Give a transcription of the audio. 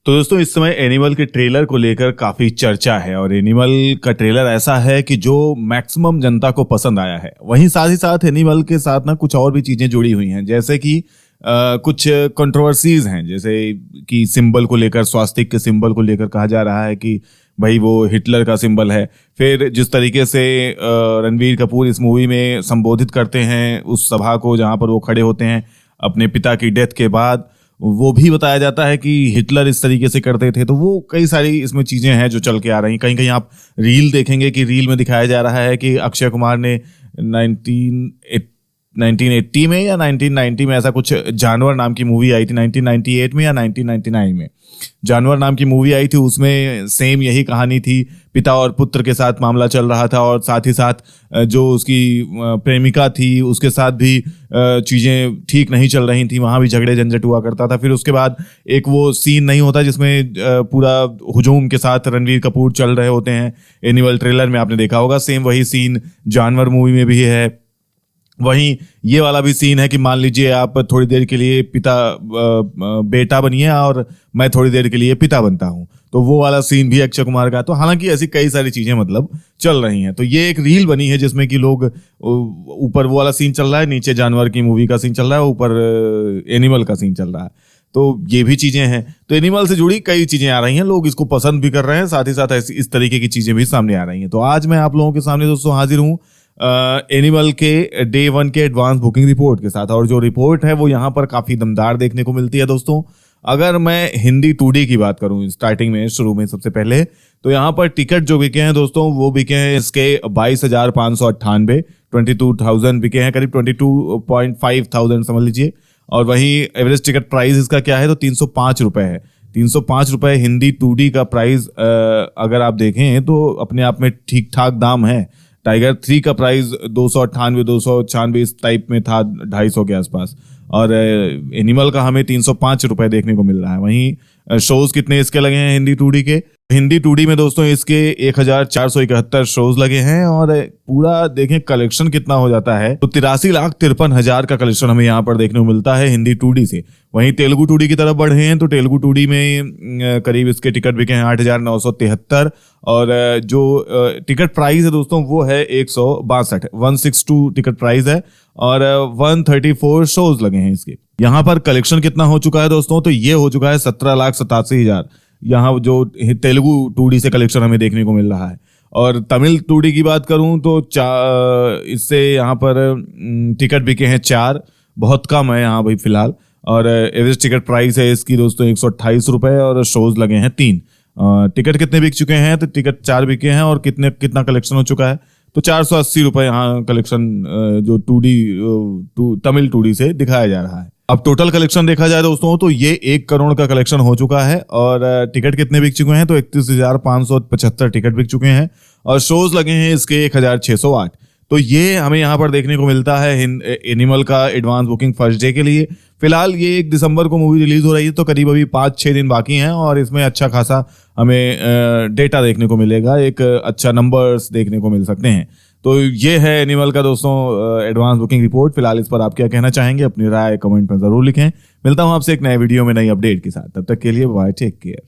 तो दोस्तों इस समय एनिमल के ट्रेलर को लेकर काफी चर्चा है और एनिमल का ट्रेलर ऐसा है कि जो मैक्सिमम जनता को पसंद आया है। वहीं साथ ही साथ एनिमल के साथ ना कुछ और भी चीजें जुड़ी हुई हैं, जैसे कि कुछ कंट्रोवर्सीज हैं, जैसे कि सिंबल को लेकर, स्वास्तिक के सिंबल को लेकर कहा जा रहा है कि भाई वो हिटलर का सिंबल है। फिर जिस तरीके से रणवीर कपूर इस मूवी में संबोधित करते हैं उस सभा को जहां पर वो खड़े होते हैं अपने पिता की डेथ के बाद, वो भी बताया जाता है कि हिटलर इस तरीके से करते थे। तो वो कई सारी इसमें चीजें हैं जो चल के आ रही हैं। कहीं कहीं आप रील देखेंगे कि रील में दिखाया जा रहा है कि अक्षय कुमार ने 1980 में या 1990 में ऐसा कुछ जानवर नाम की मूवी आई थी, 1998 में या 1999 में जानवर नाम की मूवी आई थी, उसमें सेम यही कहानी थी। पिता और पुत्र के साथ मामला चल रहा था और साथ ही साथ जो उसकी प्रेमिका थी उसके साथ भी चीजें ठीक नहीं चल रही थी, वहां भी झगड़े झंझट हुआ करता था। फिर उसके बाद एक वो सीन नहीं होता जिसमें पूरा हुजूम के साथ रणवीर कपूर चल रहे होते हैं, एनिमल ट्रेलर में आपने देखा होगा। सेम वही सीन जानवर मूवी में भी है। वहीं ये वाला भी सीन है कि मान लीजिए आप थोड़ी देर के लिए बेटा बनिए और मैं थोड़ी देर के लिए पिता बनता हूं, तो वो वाला सीन भी अक्षय कुमार का। तो हालांकि ऐसी कई सारी चीजें मतलब चल रही हैं। तो ये एक रील बनी है जिसमें कि लोग ऊपर वो वाला सीन चल रहा है, नीचे जानवर की मूवी का सीन चल रहा है, ऊपर एनिमल का सीन चल रहा है। तो ये भी चीजें हैं। तो एनिमल से जुड़ी कई चीजें आ रही हैं, लोग इसको पसंद भी कर रहे हैं, साथ ही साथ इस तरीके की चीजें भी सामने आ रही हैं। तो आज मैं आप लोगों के सामने दोस्तों हाजिर हूँ एनिमल के डे 1 के एडवांस बुकिंग रिपोर्ट के साथ। और जो रिपोर्ट है वो यहाँ पर काफी दमदार देखने को मिलती है दोस्तों। अगर मैं हिंदी 2D की बात करूं स्टार्टिंग में, शुरू में सबसे पहले, तो यहाँ पर टिकट जो बिके हैं दोस्तों वो बिके हैं इसके 22,598, 22,000 बिके हैं, करीब 22,500 समझ लीजिए। और वहीं एवरेज टिकट प्राइस इसका क्या है तो 305 रुपए है। 305 रुपए हिंदी 2D का प्राइस अगर आप देखें तो अपने आप में ठीक ठाक दाम है। टाइगर 3 का प्राइस 298 इस टाइप में था, 250 के आसपास। और एनिमल का हमें 305 रुपए देखने को मिल रहा है। वहीं शोज कितने इसके लगे हैं हिंदी 2D के? हिंदी 2D में दोस्तों इसके 1471 शोज लगे हैं। और पूरा देखें कलेक्शन कितना हो जाता है तो 83,53,000 का कलेक्शन हमें यहाँ पर देखने को मिलता है हिंदी 2D से। वहीं तेलुगु 2D की तरफ बढ़े हैं तो तेलुगु 2D में करीब इसके टिकट बिके हैं 8,973। और जो टिकट प्राइस है दोस्तों वो है 162 टिकट प्राइस है और 134 शोज लगे हैं इसके। यहाँ पर कलेक्शन कितना हो चुका है दोस्तों तो ये हो चुका है 17,87,000। यहाँ जो तेलुगु 2D से कलेक्शन हमें देखने को मिल रहा है। और तमिल 2D की बात करूं तो इससे यहाँ पर टिकट बिके हैं 4, बहुत कम है यहाँ भाई फिलहाल। और एवरेज टिकट प्राइस है इसकी दोस्तों 128 रुपए और शोज लगे हैं 3। टिकट कितने बिक चुके हैं तो टिकट 4 बिके हैं और कितना कलेक्शन हो चुका है तो 480 रुपए यहाँ कलेक्शन जो 2D तमिल 2D से दिखाया जा रहा है। अब टोटल कलेक्शन देखा जाए दोस्तों तो ये 1 करोड़ का कलेक्शन हो चुका है। और टिकट कितने बिक चुके हैं तो 31,575 टिकट बिक चुके हैं और शोज लगे हैं इसके 1,608। तो ये हमें यहाँ पर देखने को मिलता है एनिमल का एडवांस बुकिंग फर्स्ट डे के लिए। फिलहाल ये 1 दिसंबर को मूवी रिलीज हो रही है तो करीब अभी 5-6 दिन बाकी हैं और इसमें अच्छा खासा हमें डेटा देखने को मिलेगा, एक अच्छा नंबर्स देखने को मिल सकते हैं। तो ये है एनिमल का दोस्तों एडवांस बुकिंग रिपोर्ट। फिलहाल इस पर आप क्या कहना चाहेंगे, अपनी राय कमेंट में जरूर लिखें। मिलता हूं आपसे एक नए वीडियो में नई अपडेट के साथ, तब तक के लिए बाय, टेक केयर।